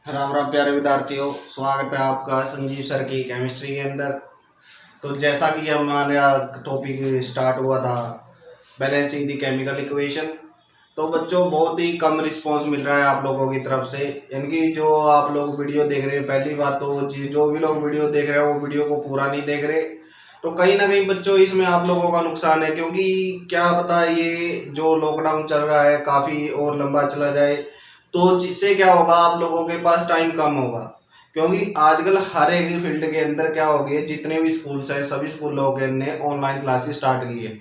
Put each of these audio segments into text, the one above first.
राम राम प्यारे विद्यार्थियों, स्वागत है आपका संजीव सर की केमिस्ट्री के अंदर। तो जैसा कि हमारा टॉपिक स्टार्ट हुआ था बैलेंसिंग द केमिकल इक्वेशन, तो बच्चों बहुत ही कम रिस्पांस मिल रहा है आप लोगों की तरफ से। यानी जो आप लोग वीडियो देख रहे हैं, पहली बात तो जो भी लोग वीडियो देख रहे हैं वो वीडियो को पूरा नहीं देख रहे, तो कहीं ना कहीं बच्चों इसमें आप लोगों का नुकसान है। क्योंकि क्या पता ये जो लॉकडाउन चल रहा है काफ़ी और लंबा चला जाए, तो जिससे क्या होगा आप लोगों के पास टाइम कम होगा। क्योंकि आजकल हर एक फील्ड के अंदर क्या हो गया, जितने भी स्कूल्स हैं सभी स्कूलों के ने ऑनलाइन क्लासेस स्टार्ट की है।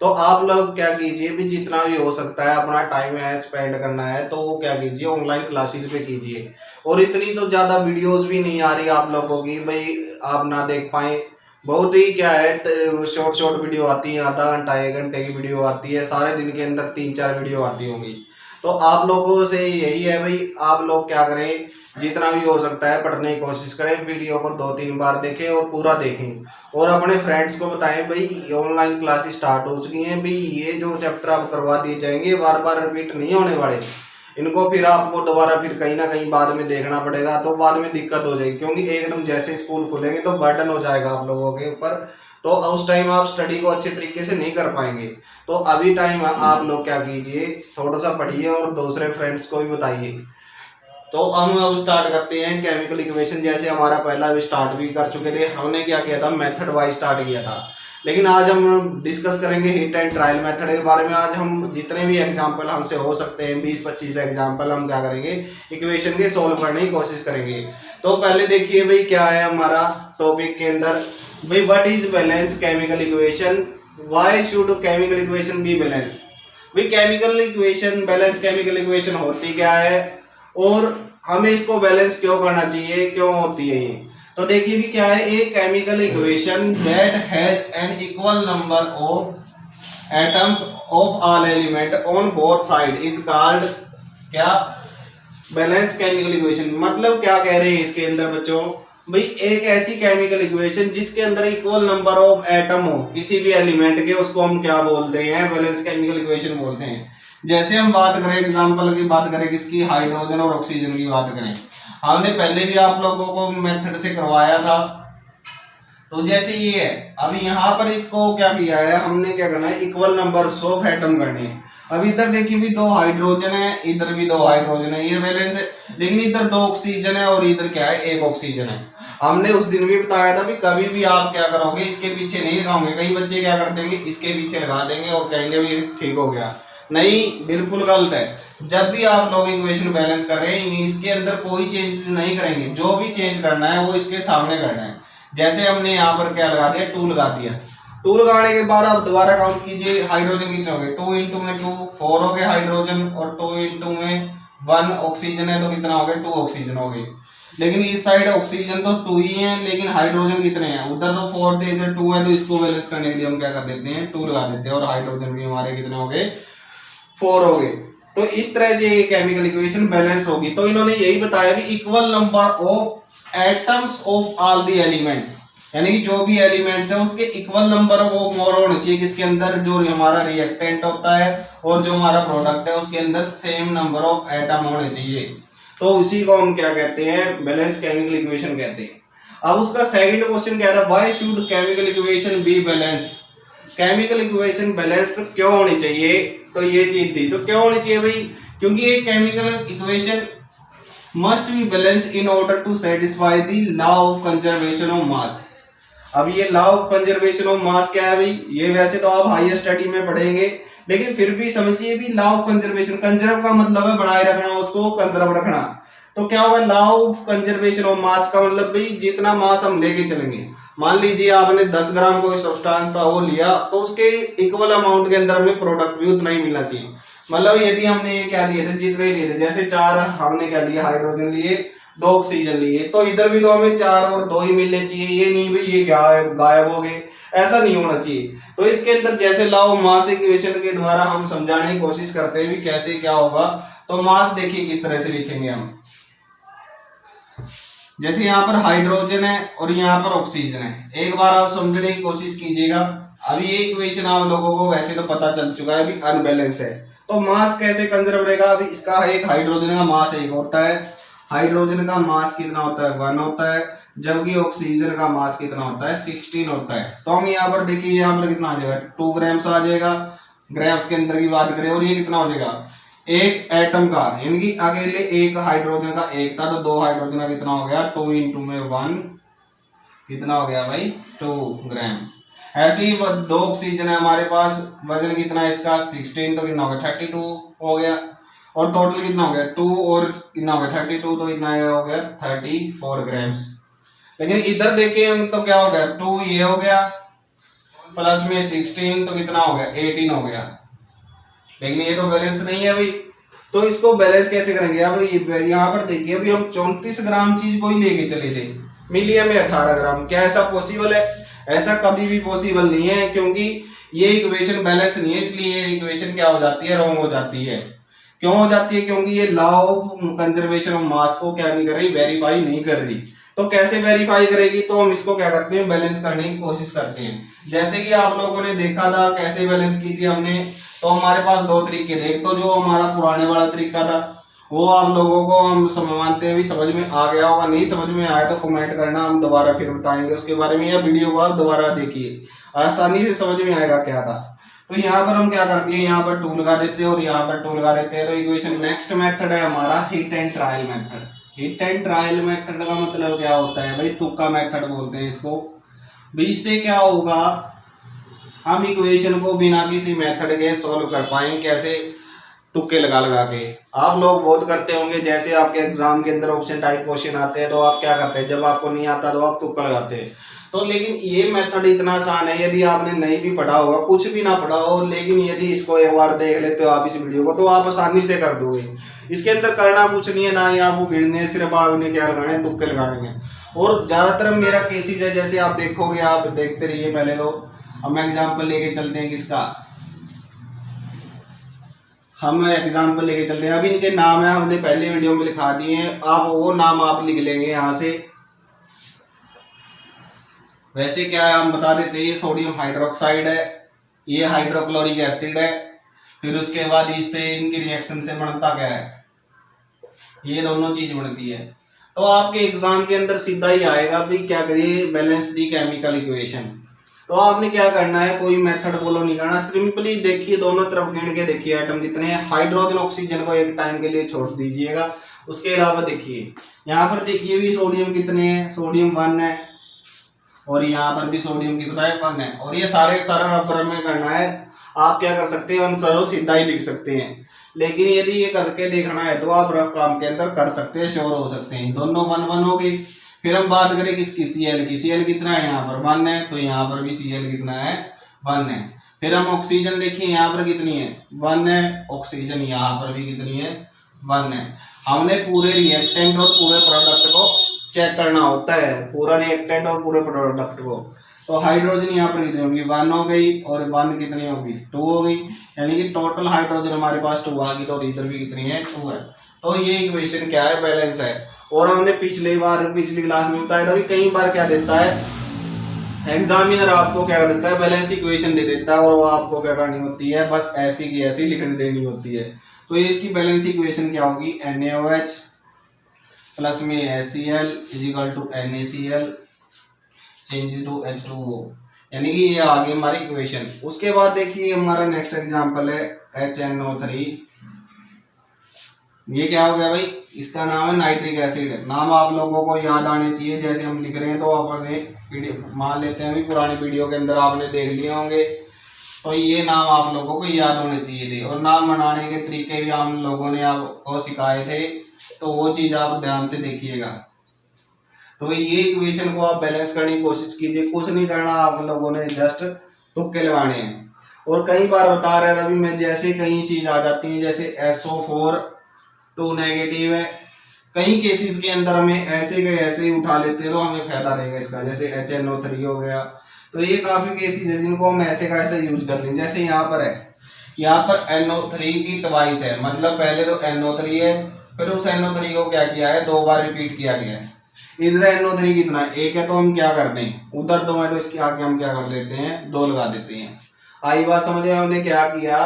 तो आप लोग क्या कीजिए भी, जितना भी हो सकता है अपना टाइम है स्पेंड करना है तो वो क्या कीजिए ऑनलाइन क्लासेस पे कीजिए। और इतनी तो ज़्यादा वीडियोस भी नहीं आ रही आप लोगों की भाई आप ना देख पाए। बहुत ही क्या है शॉर्ट शॉर्ट वीडियो आती है, आधा घंटा 1 घंटे की वीडियो आती है, सारे दिन के अंदर 3-4 वीडियो आती होंगी। तो आप लोगों से यही है भाई, आप लोग क्या करें, जितना भी हो सकता है पढ़ने की कोशिश करें, वीडियो को 2-3 बार देखें और पूरा देखें और अपने फ्रेंड्स को बताएं भाई ऑनलाइन क्लासेस स्टार्ट हो चुकी हैं भाई, ये जो चैप्टर आप करवा दिए जाएंगे बार बार रिपीट नहीं होने वाले। इनको फिर आपको दोबारा फिर कहीं ना कहीं बाद में देखना पड़ेगा, तो बाद में दिक्कत हो जाएगी। क्योंकि एकदम जैसे स्कूल खुलेंगे तो बर्डन हो जाएगा आप लोगों के ऊपर, तो उस टाइम आप स्टडी को अच्छे तरीके से नहीं कर पाएंगे। तो अभी टाइम आप लोग क्या कीजिए, थोड़ा सा पढ़िए और दूसरे फ्रेंड्स को भी बताइए। तो हम अब स्टार्ट करते हैं केमिकल इक्वेशन। जैसे हमारा पहला भी स्टार्ट भी कर चुके थे, हमने क्या किया था मेथड वाइज स्टार्ट किया था, लेकिन आज हम डिस्कस करेंगे हिट एंड ट्रायल मेथड के बारे में। आज हम जितने भी एग्जांपल हमसे हो सकते हैं 20-25 एग्जांपल हम क्या करेंगे इक्वेशन के सॉल्व करने की कोशिश करेंगे। तो पहले देखिए भाई क्या है हमारा टॉपिक के अंदर भाई, what is balance chemical equation, why should chemical equation be balance. भाई chemical equation balance chemical equation होती क्या है और हमें इसको बैलेंस क्यों करना चाहिए, क्यों होती है ये। तो देखिए भी क्या है, एक chemical equation that has an equal number of atoms of all element on both side is called क्या, बैलेंस केमिकल इक्वेशन। मतलब क्या कह रहे हैं इसके अंदर बच्चों भाई, एक ऐसी केमिकल इक्वेशन जिसके अंदर इक्वल नंबर ऑफ एटम हो किसी भी एलिमेंट के, उसको हम क्या बोलते हैं, बैलेंस केमिकल इक्वेशन बोलते हैं। जैसे हम बात करें एग्जांपल की बात करें किसकी, हाइड्रोजन और ऑक्सीजन की बात करें, हमने पहले भी आप लोगों को मेथड से करवाया था। तो जैसे ये है, अभी यहाँ पर इसको क्या किया है हमने, क्या करना है इक्वल नंबर ऑफ एटम करने हैं। अब इधर देखिए भी 2 हाइड्रोजन है, इधर भी 2 हाइड्रोजन है, ये बैलेंस है। लेकिन इधर 2 ऑक्सीजन है और इधर क्या है 1 ऑक्सीजन है। हमने उस दिन भी बताया था भी कभी भी आप क्या करोगे इसके पीछे नहीं लगाओगे। कई बच्चे क्या कर देंगे इसके पीछे लगा देंगे और कहेंगे भी ठीक हो गया, नहीं बिल्कुल गलत है। जब भी आप लोग इक्वेशन बैलेंस कर रहे हैं इसके अंदर कोई चेंजेस नहीं करेंगे, जो भी चेंज करना है वो इसके सामने करना है। जैसे हमने यहाँ पर क्या लगा दिया, 2 लगा दिया, 2 लगाने के बाद आप दोबारा काउंट कीजिए हाइड्रोजन कितने हो गए, 2 इंटू में 2 4 हो गए हाइड्रोजन, और 2 इंटू में 1 ऑक्सीजन है तो कितना हो गए 2 ऑक्सीजन हो गए। लेकिन इस साइड ऑक्सीजन तो 2 ही है, लेकिन हाइड्रोजन कितने हैं, उधर तो 4 थे इधर 2 है, तो इसको बैलेंस करने के लिए हम क्या कर देते हैं 2 लगा देते हैं, और हाइड्रोजन भी हमारे कितने हो गए 4 हो गए। तो इस तरह से ये केमिकल इक्वेशन बैलेंस होगी। तो इन्होंने यही बताया भी equal number of atoms of all the elements, यानी कि जो भी एलिमेंट्स है उसके इक्वल नंबर वो मोर होने चाहिए, किसके अंदर जो हमारा रिएक्टेंट होता है और जो हमारा प्रोडक्ट है उसके अंदर सेम नंबर ऑफ एटम होने चाहिए। तो इसी को हम क्या कहते हैं, बैलेंस केमिकल इक्वेशन कहते हैं। अब उसका सेकंड क्वेश्चन क्या था, why should chemical equation be balance, chemical equation balance क्यों होनी चाहिए। तो ये चीज थी, तो क्यों होनी चाहिए भाई, क्योंकि ये chemical equation must be balance in order to satisfy the law of conservation of mass. अब ये law of conservation of mass क्या है भाई, ये वैसे तो आप हायर स्टडी में पढ़ेंगे, लेकिन फिर भी समझिए भी लॉ ऑफ कंजर्वेशन, कंजर्व का मतलब है बनाए रखना, उसको कंजर्व रखना। तो क्या होगा लॉ ऑफ कंजर्वेशन ऑफ मास का मतलब भाई जितना मास हम लेके चलेंगे, मान लीजिए आपने 10 ग्राम कोई सब्सटेंस था वो लिया, तो उसके इक्वल अमाउंट के अंदर हमें प्रोडक्ट भी उतना ही मिलना चाहिए। मतलब यदि हमने ये क्या लिए थे, जितने लिए थे, जैसे 4 हमने क्या लिया हाइड्रोजन लिए, 2 ऑक्सीजन लिए, तो इधर भी तो हमें 4 और 2 ही मिलने चाहिए। ये नहीं भाई ये गायब हो गए, ऐसा नहीं होना चाहिए। तो इसके अंदर जैसे लॉ ऑफ मास इक्वेशन के द्वारा हम समझाने की कोशिश करते हैं भी कैसे क्या होगा। तो मास देखिए किस तरह से लिखेंगे हम, जैसे यहाँ पर हाइड्रोजन है और यहाँ पर ऑक्सीजन है, एक बार आप समझने की कोशिश कीजिएगा। अभी ये इक्वेशन आप लोगों को वैसे तो पता चल चुका है अभी अनबैलेंस है, तो मास कैसे कंजर्व रहेगा। अभी इसका एक हाइड्रोजन का मास 1 होता है हाइड्रोजन का मास कितना होता है 1 होता है, जबकि ऑक्सीजन का मास कितना होता है 16 होता है। तो हम यहाँ पर देखिए यहाँ पर कितना आ जाएगा 2 ग्राम्स आ जाएगा, ग्राम्स के अंदर की बात करें। और ये कितना हो जाएगा एक एटम का, यानी कि अकेले एक हाइड्रोजन का एक था, तो 2 हाइड्रोजन का कितना हो गया 2 इंटू में 1 कितना हो गया भाई 2 ग्राम। ऐसे ही 2 ऑक्सीजन है हमारे पास, वजन कितना है इसका 16, तो कितना हो गया 32 हो गया। और टोटल कितना हो गया 2 और कितना हो गया 32, तो इतना हो गया 34 ग्राम्स। लेकिन इधर देखिए हम तो क्या हो गया 2 ये हो गया प्लस में 16, तो कितना हो गया 18 हो गया। लेकिन ये तो बैलेंस नहीं है भाई, तो इसको बैलेंस कैसे करेंगे। अब यहाँ पर देखिए अभी हम 34 ग्राम चीज को ही लेके चले थे, मिली हमें 18 ग्राम। क्या ऐसा पॉसिबल है? ऐसा कभी भी पॉसिबल नहीं है, क्योंकि ये इक्वेशन बैलेंस नहीं है, इसलिए ये इक्वेशन क्या हो जाती है रॉन्ग हो जाती है। क्यों हो जाती है? क्योंकि ये लॉ ऑफ कंजर्वेशन ऑफ मास को क्या नहीं कर रही, वेरीफाई नहीं कर रही। तो कैसे वेरीफाई करेगी? तो हम इसको क्या करते हैं बैलेंस करने की कोशिश करते हैं। जैसे कि आप लोगों ने देखा था कैसे बैलेंस की थी हमने, तो हमारे पास 2 तरीके थे। एक तो जो हमारा पुराने वाला तरीका था वो आप लोगों को हम मानते हैं भी समझ में आ गया होगा, नहीं समझ में आया तो कमेंट करना, हम दोबारा फिर बताएंगे उसके बारे में, या वीडियो को आप दोबारा देखिए, आसानी से समझ में आएगा क्या था। तो यहाँ पर हम क्या करते हैं, यहाँ पर 2 लगा देते हैं और यहाँ पर 2 लगा देते हैं। तो इक्वेशन नेक्स्ट मेथड है हमारा hit and trial method. Hit and trial method का मतलब क्या होता है भाई, तुक्का मेथड बोलते हैं इसको। इससे क्या होगा, हम इक्वेशन को बिना किसी मेथड के सॉल्व कर पाएंगे। कैसे? तुक्के लगा लगा के। आप लोग बहुत करते होंगे, जैसे आपके एग्जाम के अंदर ऑप्शन टाइप क्वेश्चन आते हैं तो आप क्या करते हैं, जब आपको नहीं आता तो आप तुक्का लगाते हैं। तो लेकिन ये मेथड इतना आसान है, यदि आपने नहीं भी पढ़ा होगा, कुछ भी ना पढ़ा हो, लेकिन यदि इसको एक बार देख लेते हो आप इस वीडियो को, तो आप आसानी से कर दोगे। इसके अंदर करना कुछ नहीं है, ना ही आपको गिनने, सिर्फ आपने क्या लगाने, तुक्के लगाने हैं। और ज्यादातर मेरा केसेस है, जैसे आप देखोगे, आप देखते रहिए पहले तो। हम एग्जाम्पल लेके चलते हैं किसका, हम एग्जाम्पल लेके चलते हैं। अभी इनके नाम है हमने पहले वीडियो में लिखा दिए हैं, आप वो नाम आप लिख लेंगे यहाँ से। वैसे क्या है हम बता देते हैं, ये सोडियम हाइड्रोक्साइड है, ये हाइड्रोक्लोरिक एसिड है। फिर उसके बाद इससे इनकी रिएक्शन से बनता क्या है, ये दोनों चीज बनती है। तो आपके एग्जाम के अंदर सीधा ही आएगा भी क्या करिए, बैलेंस दी केमिकल इक्वेशन। तो आपने क्या करना है, कोई मेथड फॉलो नहीं करना, सिंपली देखिए दोनों तरफ गिन के देखिए एटम कितने हैं। हाइड्रोजन ऑक्सीजन को एक टाइम के लिए छोड़ दीजिएगा। उसके अलावा देखिए यहाँ पर देखिए भी सोडियम कितने हैं, सोडियम 1 है, और यहाँ पर भी सोडियम कितना है 1 है। और ये सारे सारा रबर में करना है। आप क्या कर सकते हैं, आंसर सीधा ही लिख सकते हैं, लेकिन यदि ये करके देखना है तो आप रफ काम के अंदर कर सकते हैं, श्योर हो सकते हैं। दोनों 1 1 हो गई। फिर हम बात करें किसकी, Cl की। Cl कितना है यहाँ पर 1 है, तो यहाँ पर भी Cl कितना है 1 है। फिर हम ऑक्सीजन देखिए यहाँ पर कितनी है 1 है, ऑक्सीजन यहाँ पर भी कितनी है 1 है। हमने पूरे रिएक्टेंट और पूरे प्रोडक्ट को चेक करना होता है, पूरा रिएक्टेंट और पूरे प्रोडक्ट को। तो हाइड्रोजन यहाँ पर कितनी होगी 1 हो गई, और 1 कितनी होगी 2 हो गई, यानी कि टोटल हाइड्रोजन हमारे पास 2 आ गई। तो इधर भी कितनी है 2 है। तो ये इक्वेशन क्या है, बैलेंस है। और हमने पिछली क्लास में बताया था भी, कई बार क्या देता है एग्जामिनर, आपको क्या देता है बैलेंस इक्वेशन दे देता है, और वो आपको क्या करनी होती है, बस ऐसी की ऐसी लिखने देनी होती है। तो इसकी बैलेंस इक्वेशन क्या होगी, NaOH प्लस में HCl is equal to NaCl change to H2O, यानी कि ये आ गई हमारी इक्वेशन। उसके बाद देखिए हमारा नेक्स्ट एग्जांपल है HNO3। ये क्या हो गया भाई, इसका नाम है नाइट्रिक एसिड। नाम आप लोगों को याद आने चाहिए, जैसे हम लिख रहे हैं तो अपने मान लेते हैं भी पुरानी वीडियो के अंदर आपने देख लिए होंगे, तो ये नाम आप लोगों को याद होने चाहिए थे। और नाम बनाने के तरीके भी हम लोगों ने आपको सिखाए थे, तो वो चीज आप ध्यान से देखिएगा। तो ये इक्वेशन को आप बैलेंस करने की कोशिश कीजिए, कुछ नहीं करना आप लोगों ने, जस्ट तुक्के लगाने हैं। और कई बार बता रहे रवि में, जैसे कई चीज आ जाती है, जैसे SO4 2 नेगेटिव है, कई केसेस के अंदर हमें ऐसे के ऐसे ही उठा लेते हैं तो हमें फायदा रहेगा इसका। जैसे HNO3 हो गया, तो ये काफी केसेस है जिनको हम ऐसे का ऐसे यूज कर लेंगे। जैसे यहाँ पर है, यहाँ पर NO3 की ट्वाइस है, मतलब पहले तो NO3 है, फिर उस NO3 को क्या किया है 2 बार रिपीट किया गया है। इधर NO3 कितना है 1 है, तो हम क्या करते हैं, उधर 2 है तो इसके आगे हम क्या कर लेते हैं 2 लगा देते हैं। आई बात समझ में? हमने क्या किया,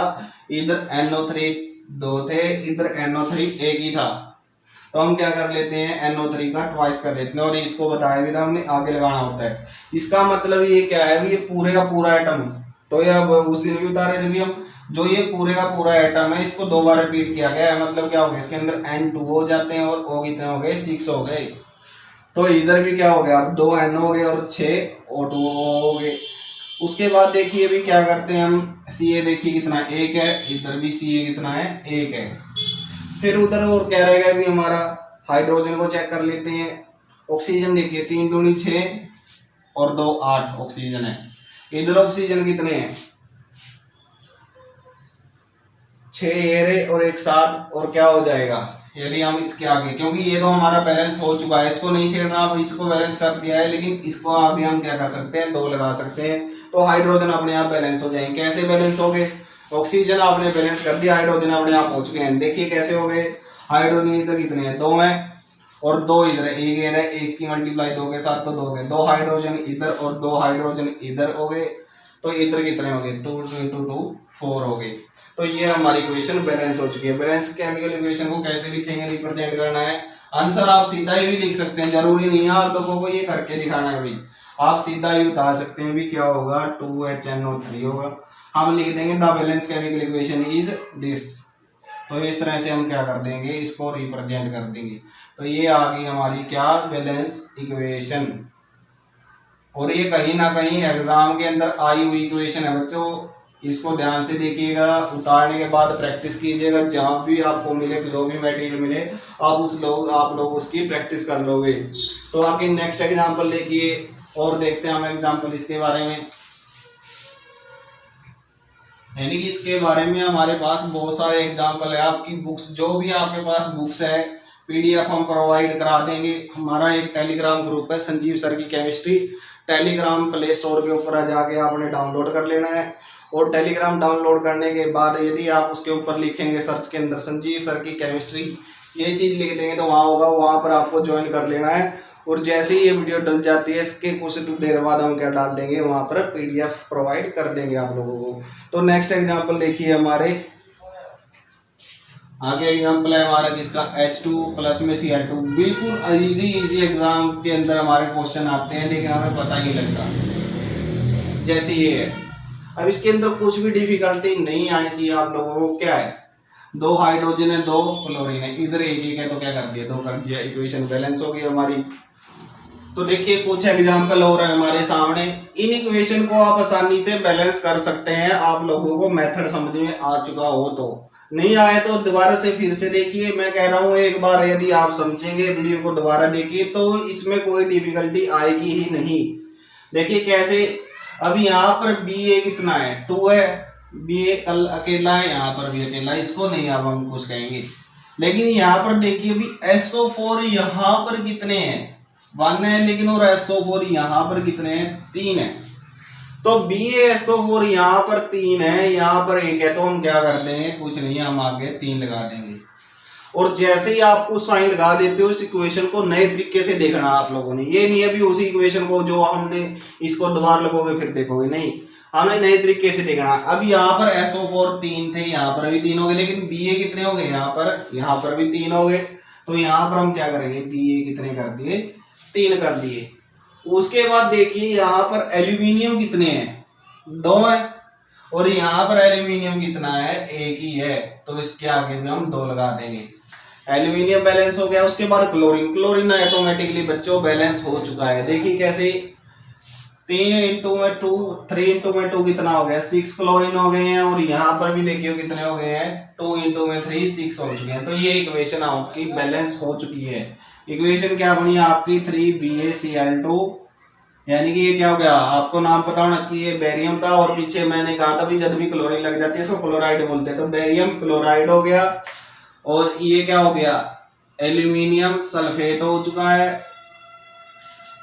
इधर NO3 2 थे, इधर NO3 1 ही था, तो हम क्या कर लेते हैं, NO3 का ट्वाइस कर लेते हैं, और इसको बताया भी था हमने, आगे लगाना होता है। इसका मतलब ये क्या है, ये पूरे का पूरा एटम, तो ये अब उस दिन भी बता रहे थे भी हम, जो ये पूरे का पूरा एटम है इसको 2 बार रिपीट किया गया है, मतलब क्या हो गया, इसके अंदर N2 हो जाते हैं और O कितने हो गए, 6 हो गए। तो इधर भी क्या हो गया, अब 2 N हो गए और 6 O2 हो गए। उसके बाद देखिए भी क्या करते हैं हम, Ca देखिए कितना 1 है, इधर भी Ca कितना है, 1 है। फिर उधर और क्या रहेगा भी हमारा, हाइड्रोजन को चेक कर लेते हैं। ऑक्सीजन देखिए 3 दूनी 6 और 2 8 ऑक्सीजन है। इधर ऑक्सीजन कितने हैं, 6 एरे और 1 7, और क्या हो जाएगा यदि हम इसके आगे, क्योंकि ये तो हमारा बैलेंस हो चुका है, इसको नहीं छेड़ना, अब इसको बैलेंस कर दिया है, लेकिन इसको आगे हम क्या कर सकते हैं, 2 लगा सकते हैं, तो हाइड्रोजन अपने आप बैलेंस हो जाएंगे। कैसे बैलेंस हो गए, ऑक्सीजन आपने बैलेंस कर दिया, हाइड्रोजन अपने आप हो चुके हैं। देखिए कैसे हो गए, हाइड्रोजन इधर कितने हैं, 2 हैं और 2 इधर, 1 है, 1 की मल्टीप्लाई 2 के साथ तो 2 गए, 2 हाइड्रोजन इधर और 2 हाइड्रोजन इधर हो गए, तो इधर कितने हो गए, 2 × 2 4 हो गए। तो ये हमारी इक्वेशन बैलेंस हो चुकी है। बैलेंस केमिकल इक्वेशन को कैसे लिखेंगे, रिप्रेजेंट करना है, आंसर आप सीधा ही भी लिख सकते हैं, जरूरी नहीं है आप लोगों को ये करके दिखाना है भी, आप सीधा ही बता सकते हैं भी क्या होगा, 2HNO3 होगा। हम लिख देंगे the balance chemical equation is this. तो इस तरह से हम क्या कर देंगे, इसको रिप्रेजेंट कर देंगे। तो ये आ गई हमारी क्या, बैलेंस इक्वेशन। और ये कहीं ना कहीं एग्जाम के अंदर आई हुई इक्वेशन है बच्चों, इसको ध्यान से देखिएगा, उतारने के बाद प्रैक्टिस कीजिएगा, जहां भी आपको मिले, जो भी मटेरियल मिले आप लोग उसकी प्रैक्टिस कर लोगे। तो आगे नेक्स्ट एग्जांपल देखिए, और देखते हैं हम एग्जांपल इसके बारे में, यानी कि इसके बारे में हमारे पास बहुत सारे एग्जांपल है। आपकी बुक्स, जो भी आपके पास बुक्स है, PDF हम प्रोवाइड करा देंगे। हमारा एक टेलीग्राम ग्रुप है, संजीव सर की केमिस्ट्री, टेलीग्राम प्ले स्टोर के ऊपर जाके आपने डाउनलोड कर लेना है, और टेलीग्राम डाउनलोड करने के बाद यदि आप उसके ऊपर लिखेंगे सर्च के अंदर संजीव सर की केमिस्ट्री, ये चीज लिख देंगे तो वहाँ होगा, वहाँ पर आपको ज्वाइन कर लेना है। और जैसे ही ये वीडियो डल जाती है, इसके कुछ देर बाद हम क्या डाल देंगे, वहाँ पर PDF प्रोवाइड कर देंगे आप लोगों को। तो नेक्स्ट एग्जाम्पल देखिए हमारे आगे, एग्जाम्पल है हमारा जिसका H2 प्लस में Cl2। बिल्कुल इजी एग्जाम के अंदर हमारे क्वेश्चन आते हैं, लेकिन हमें पता नहीं लगता। जैसे ये है, अब इसके अंदर कुछ भी डिफिकल्टी नहीं आनी चाहिए आप लोगों को। क्या है, 2 हाइड्रोजन है, 2 क्लोरीन है, इधर 1 है, तो क्या कर दिया, 2 कर दिया, इक्वेशन बैलेंस हो गई हमारी। तो देखिए कुछ एग्जाम्पल हो रहा है हमारे सामने, इन इक्वेशन को आप आसानी से बैलेंस कर सकते हैं। आप लोगों को मेथड समझ में आ चुका हो, तो नहीं आए तो दोबारा से फिर से देखिए। मैं कह रहा हूँ एक बार यदि आप समझेंगे, वीडियो को दोबारा देखिए, तो इसमें कोई डिफिकल्टी आएगी ही नहीं। देखिए कैसे, अब यहाँ पर BA कितना है, 2 है, BA अकेला है, यहाँ पर भी अकेला है, इसको नहीं अब हम कुछ कहेंगे। लेकिन यहाँ पर देखिए अभी SO4 यहाँ पर कितने हैं, 1 है, लेकिन और SO4 यहाँ पर कितने हैं, 3 है। तो BaSO4 यहाँ पर 3 है, यहाँ पर 1 है, तो हम क्या कर देंगे, कुछ नहीं, हम आगे 3 लगा देंगे। और जैसे ही आपको साइन लगा देते हो, इस इक्वेशन को नए तरीके से देखना आप लोगों ने, ये नहीं अभी उसी इक्वेशन को जो हमने इसको दोबारा लगोगे फिर देखोगे, नहीं, हमने नए तरीके से देखना। अब यहाँ पर SO4 3 थे, यहाँ पर भी 3 हो गए, लेकिन BA कितने हो गए, यहाँ पर भी 3 हो गए। तो यहाँ पर हम क्या करेंगे, BA कितने कर दिए, 3 कर दिए। उसके बाद देखिए यहाँ पर एल्यूमिनियम कितने हैं, 2 है, और यहाँ पर एल्यूमिनियम कितना है, 1 ही है, तो इसके आगे भी हम 2 लगा देंगे। एल्यूमिनियम बैलेंस हो गया। उसके बाद क्लोरीन ऑटोमेटिकली बच्चों बैलेंस हो चुका है। देखिए कैसे, 3 × 2 3 × 2 कितना हो गया, 6 क्लोरीन हो गए हैं, और यहाँ पर भी देखिए कितने हो गए हैं, 2 × 3 6 हो चुके हैं। तो ये इक्वेशन आपकी बैलेंस हो चुकी है। इक्वेशन क्या बनी आपकी, 3BaCl2, यानी कि ये क्या हो गया, आपको नाम पता होना चाहिए, बेरियम था, और पीछे मैंने कहा था भी जब भी क्लोरीन लग जाती है इसको क्लोराइड बोलते हैं, तो बेरियम क्लोराइड हो गया। और ये क्या हो गया, एल्यूमिनियम सल्फेट हो चुका है।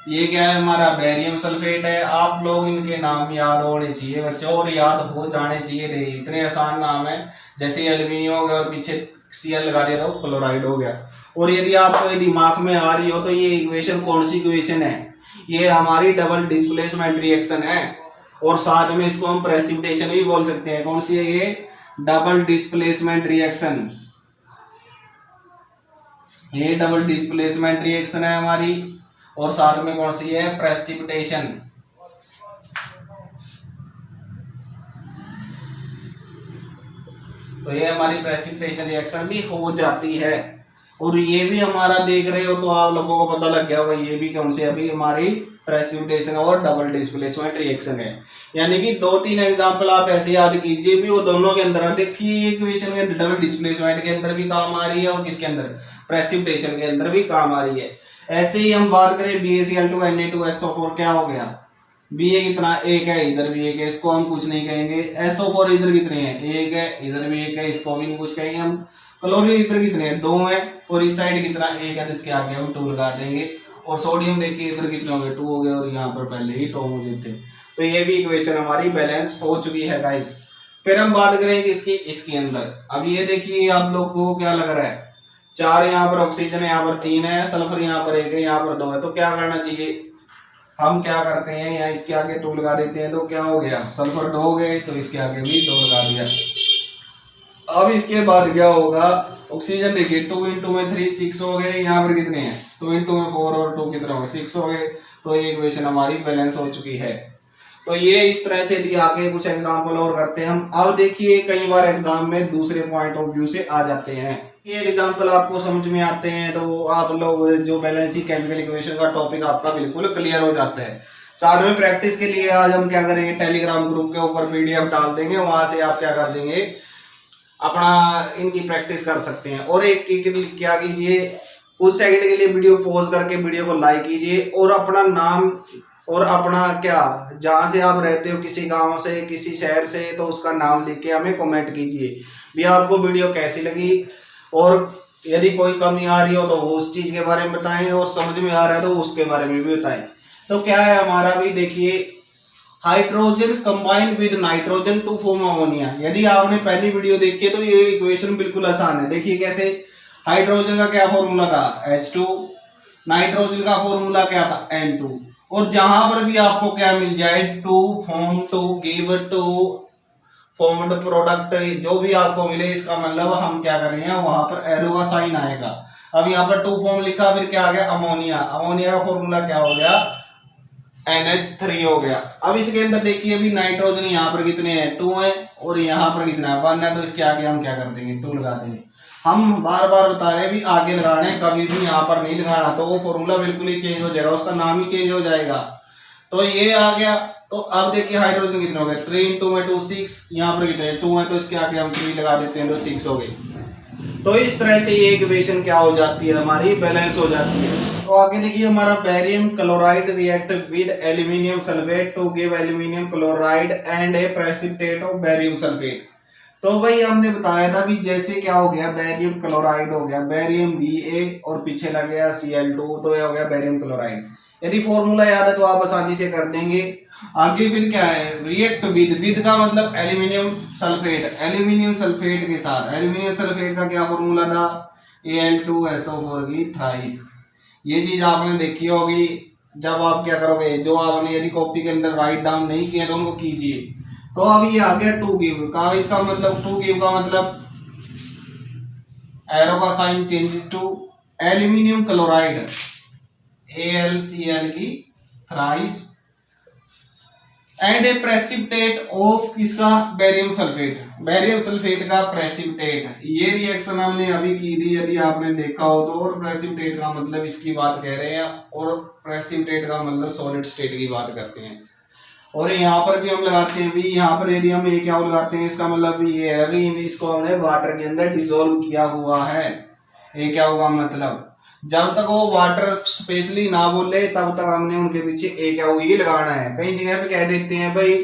ये क्या है हमारा, बेरियम सल्फेट है। आप लोग इनके नाम याद होने चाहिए बच्चों, और याद हो जाने चाहिए, इतने आसान नाम है। जैसे एल्यूमिनियम हो गया और पीछे Cl लगा दिया तो क्लोराइड हो गया। और यदि आपको दिमाग में आ रही हो तो ये इक्वेशन कौन सी इक्वेशन है, ये हमारी डबल डिस्प्लेसमेंट रिएक्शन है, और साथ में इसको हम प्रेसिपिटेशन भी बोल सकते हैं। कौन सी है ये, डबल डिस्प्लेसमेंट रिएक्शन। ये डबल डिस्प्लेसमेंट रिएक्शन है हमारी, और साथ में कौन सी है, प्रेसिपिटेशन। तो ये हमारी प्रेसिपिटेशन रिएक्शन भी हो जाती है। और ये भी हमारा देख रहे हो तो आप लोगों को पता लग गया होगा ये भी कौन सी अभी हमारी प्रेसिपिटेशन और डबल डिस्प्लेसमेंट रिएक्शन है। यानी कि 2-3 एग्जांपल आप ऐसे याद कीजिए भी, वो दोनों के अंदर देखिए इक्वेशन के डबल डिस्प्लेसमेंट के अंदर भी काम आ रही है और किसके अंदर, प्रेसिपिटेशन के अंदर भी काम आ रही है। ऐसे ही हम बात करें BaCl2Na2SO4 क्या हो गया, Ba कितना, एक है, इधर भी एक है, इसको हम कुछ नहीं कहेंगे। SO4 इधर कितने हैं, एक है, इधर भी एक है, इसको भी नहीं कुछ कहेंगे हम। क्लोरीन इधर कितने हैं, 2 है, और इस साइड कितना, एक है, जिसके आगे हम 2 लगा देंगे। और सोडियम देखिए इधर कितने हो गए, 2 हो गए, और यहाँ पर पहले ही 2 मौजूद थे। तो ये भी इक्वेशन हमारी बैलेंस हो चुकी है गाइस। फिर हम बात करें किसकी, इसके अंदर। अब ये देखिए आप लोग को क्या लग रहा है, 4 यहाँ पर ऑक्सीजन है, यहाँ पर 3 है, सल्फर यहाँ पर 1 है, यहाँ पर 2 है। तो क्या करना चाहिए, हम क्या करते हैं, यहाँ इसके आगे 2 लगा देते हैं। तो क्या हो गया, सल्फर 2 हो गए, तो इसके आगे भी 2 लगा दिया। अब इसके बाद क्या होगा, ऑक्सीजन देखिए 2 × में 3 6 हो गए, यहाँ पर कितने हैं, 2 × में 4 और 2 कितने हो गए, 6 हो गए। तो ये इक्वेशन हमारी बैलेंस हो चुकी है। तो ये इस तरह से दिया, आगे कुछ एग्जांपल और करते हैं हम। अब देखिए कई बार एग्जाम में दूसरे पॉइंट ऑफ व्यू से आ जाते हैं, ये एग्जांपल आपको समझ में आते हैं तो आप लोग जो बैलेंसिंग केमिकल इक्वेशन का टॉपिक आपका बिल्कुल क्लियर हो जाता है। साथ में प्रैक्टिस के लिए आज हम क्या करेंगे, टेलीग्राम ग्रुप के ऊपर PDF डाल देंगे, वहां से आप क्या कर देंगे, अपना इनकी प्रैक्टिस कर सकते हैं। और एक क्या कीजिए, कुछ सेकंड के लिए वीडियो पॉज करके वीडियो को लाइक कीजिए, और अपना नाम और अपना क्या, जहाँ से आप रहते हो, किसी गांव से, किसी शहर से, तो उसका नाम लिख के हमें कमेंट कीजिए भी आपको वीडियो कैसी लगी। और यदि कोई कमी आ रही हो तो वो उस चीज के बारे में बताएं, और समझ में आ रहा है तो उसके बारे में भी बताएं। तो क्या है हमारा भी देखिए, hydrogen combined with nitrogen to form ammonia. यदि आपने पहली वीडियो देखी है तो ये इक्वेशन बिल्कुल आसान है। देखिए कैसे, हाइड्रोजन का क्या फॉर्मूला था, H2, नाइट्रोजन का फॉर्मूला क्या था, N2। और जहां पर भी आपको क्या मिल जाए, to form, to give, to formed product, जो भी आपको मिले, इसका मतलब हम क्या करेंगे, वहां पर एरो का साइन आएगा। अब यहाँ पर 2 फॉर्म लिखा, फिर क्या आ गया, अमोनिया। अमोनिया का फॉर्मूला क्या हो गया, NH3 हो गया। अब इसके अंदर देखिए अभी नाइट्रोजन यहाँ पर कितने हैं, 2 है, और यहाँ पर कितना है, 1 है। तो इसके आगे हम क्या कर देंगे, 2 लगा देंगे। हम बार बार बता रहे हैं भी आगे लगाना है, कभी भी यहाँ पर नहीं लगाना, तो वो फॉर्मूला बिल्कुल ही चेंज हो जाएगा, उसका नाम ही चेंज हो जाएगा। तो ये आ गया। तो अब देखिए हाइड्रोजन कितने हो गए, 3 × 2 में 2 6, यहाँ पर कितने 2 है, तो इसके आगे हम 3 लगा देते हैं, तो 6 हो गए। तो इस तरह से ये इक्वेशन क्या हो जाती है, हमारी बैलेंस हो जाती है। तो आगे देखिए हमारा barium chloride react with aluminium sulphate to give aluminium chloride and a precipitate of barium sulphate. तो भाई हमने बताया था भी जैसे क्या हो गया, बेरियम क्लोराइड हो गया, बेरियम Ba और पीछे लग गया Cl2, तो ये हो गया बेरियम क्लोराइड। यदि फॉर्मूला याद है तो आप आसानी से कर देंगे। आगे फिर क्या है, रिएक्ट विद का मतलब एल्यूमिनियम सल्फेट, एल्यूमिनियम सल्फेट के साथ। एल्यूमिनियम सल्फेट का क्या फॉर्मूला था, Al2SO4 की थ्राइस। ये चीज आपने देखी होगी। जब आप क्या करोगे, जो आपने यदि कॉपी के अंदर राइट डाउन नहीं किया तो उनको कीजिए। तो अब ये आ गया 2 गिव का, इसका मतलब 2 गिव का मतलब एरो का sign changes to aluminium chloride AlCl की thrice and a precipitate of इसका बेरियम सल्फेट, बेरियम सल्फेट का प्रेसिपिटेट। ये रिएक्शन हमने अभी की थी, यदि आपने देखा हो तो। और प्रेसिपिटेट का मतलब इसकी बात कह रहे हैं, और प्रेसिपिटेट का मतलब सॉलिड स्टेट की बात करते हैं। और यहाँ पर भी हम लगाते हैं भी, यहाँ पर यदि हम ये क्या लगाते हैं, इसका मतलब ये है भी इसको हमने वाटर के अंदर डिसोल्व किया हुआ है। ये क्या होगा, मतलब जब तक वो वाटर स्पेशली ना बोले तब तक हमने उनके पीछे ए क्या होगी लगाना है। कई जगह पे कह देते हैं भाई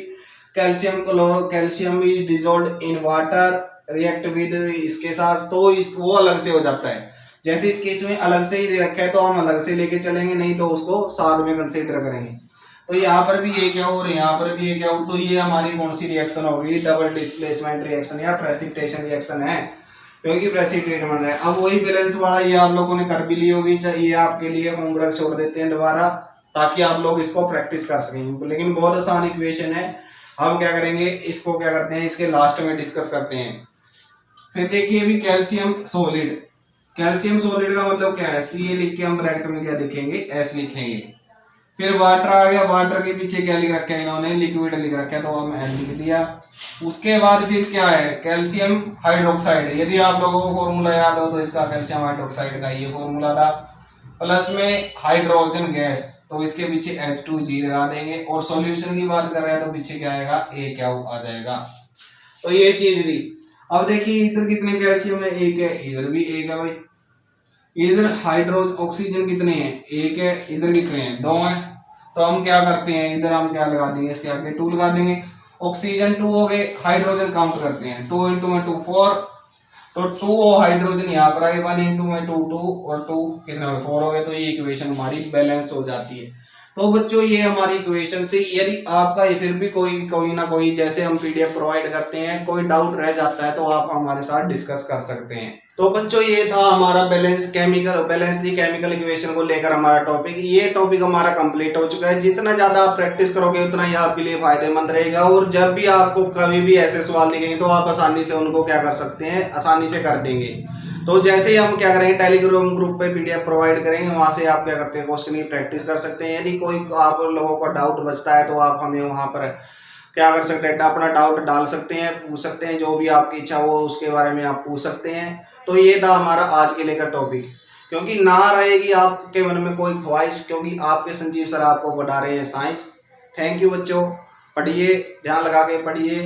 calcium is dissolved in water react with इसके साथ, तो वो अलग से हो जाता है। जैसे इस केस में अलग से ही दे रखा है तो हम अलग से लेके चलेंगे, नहीं तो उसको साथ में कंसीडर करेंगे। तो यहाँ पर भी ये क्या हो, और यहाँ पर भी ये क्या हो। तो ये हमारी कौन सी रिएक्शन होगी, डबल डिस्प्लेसमेंट रिएक्शन या प्रेसिपिटेशन रिएक्शन है, क्योंकि प्रेसिपिटेट बन रहा है। अब वही बैलेंस वाला ये आप लोगों ने कर भी ली होगी, ये आपके लिए होमवर्क छोड़ देते हैं दोबारा, ताकि आप लोग इसको प्रैक्टिस कर सकें। लेकिन बहुत आसान इक्वेशन है। हम क्या करेंगे, इसको क्या करते हैं, इसके लास्ट में डिस्कस करते हैं। फिर देखिए अभी कैल्शियम सॉलिड, कैल्शियम सॉलिड का मतलब क्या है, Ca लिख के हम ब्रैकेट में क्या लिखेंगे, S लिखेंगे। फिर वाटर आ गया, वाटर के पीछे क्या लिख रखा है इन्होंने, लिक्विड लिख रखा है, तो हम L लिख दिया। उसके बाद फिर क्या है, कैल्शियम हाइड्रोक्साइड। यदि आप लोगों को फॉर्मूला याद हो तो इसका कैल्शियम हाइड्रोक्साइड का ये फॉर्मूला था। प्लस में हाइड्रोजन गैस, तो इसके पीछे H2G लगा देंगे। और सॉल्यूशन की बात कर रहे हैं तो पीछे क्या आएगा, AQ आ जाएगा। तो ये चीज थी। अब देखिए इधर कितने कैल्शियम है, एक है, इधर भी एक है भाई। इधर हाइड्रोजन ऑक्सीजन कितने हैं, एक है, इधर कितने हैं, दो हैं। तो हम क्या करते हैं, इधर हम क्या लगा देंगे, इसके आगे 2 लगा देंगे। ऑक्सीजन 2 हो गए, हाइड्रोजन काउंट करते हैं, 2 इंटू में 2 4, तो 2 हाइड्रोजन यहाँ पर आए, 1 इंटू में 2 2 और 2 कितने में 4 हो गए। तो ये इक्वेशन हमारी बैलेंस हो जाती है। तो बच्चों ये हमारी इक्वेशन से, यदि आपका ये फिर भी कोई ना कोई, जैसे हम पीडीएफ प्रोवाइड करते हैं, कोई डाउट रह जाता है तो आप हमारे साथ डिस्कस कर सकते हैं। तो बच्चों ये था हमारा बैलेंस दी केमिकल इक्वेशन को लेकर हमारा टॉपिक। ये टॉपिक हमारा कंप्लीट हो चुका है। जितना ज्यादा आप प्रैक्टिस करोगे उतना ही आपके लिए फायदेमंद रहेगा। और जब भी आपको कभी भी ऐसे सवाल दिखेंगे तो आप आसानी से उनको क्या कर सकते हैं, आसानी से कर देंगे। तो जैसे ही हम क्या करेंगे, टेलीग्राम ग्रुप पे पीडीएफ प्रोवाइड करेंगे, वहां से आप क्या करते हैं, क्वेश्चन की प्रैक्टिस कर सकते हैं। यदि कोई आप लोगों का डाउट बचता है तो आप हमें वहां पर क्या कर सकते हैं, अपना डाउट डाल सकते हैं, पूछ सकते हैं, जो भी आपकी इच्छा हो उसके बारे में आप पूछ सकते हैं। तो ये था हमारा आज के लेकर टॉपिक। क्योंकि ना रहेगी आपके मन में कोई ख्वाहिश, क्योंकि आपके संजीव सर आपको पढ़ा रहे हैं साइंस। थैंक यू बच्चों, पढ़िए, ध्यान लगा के पढ़िए।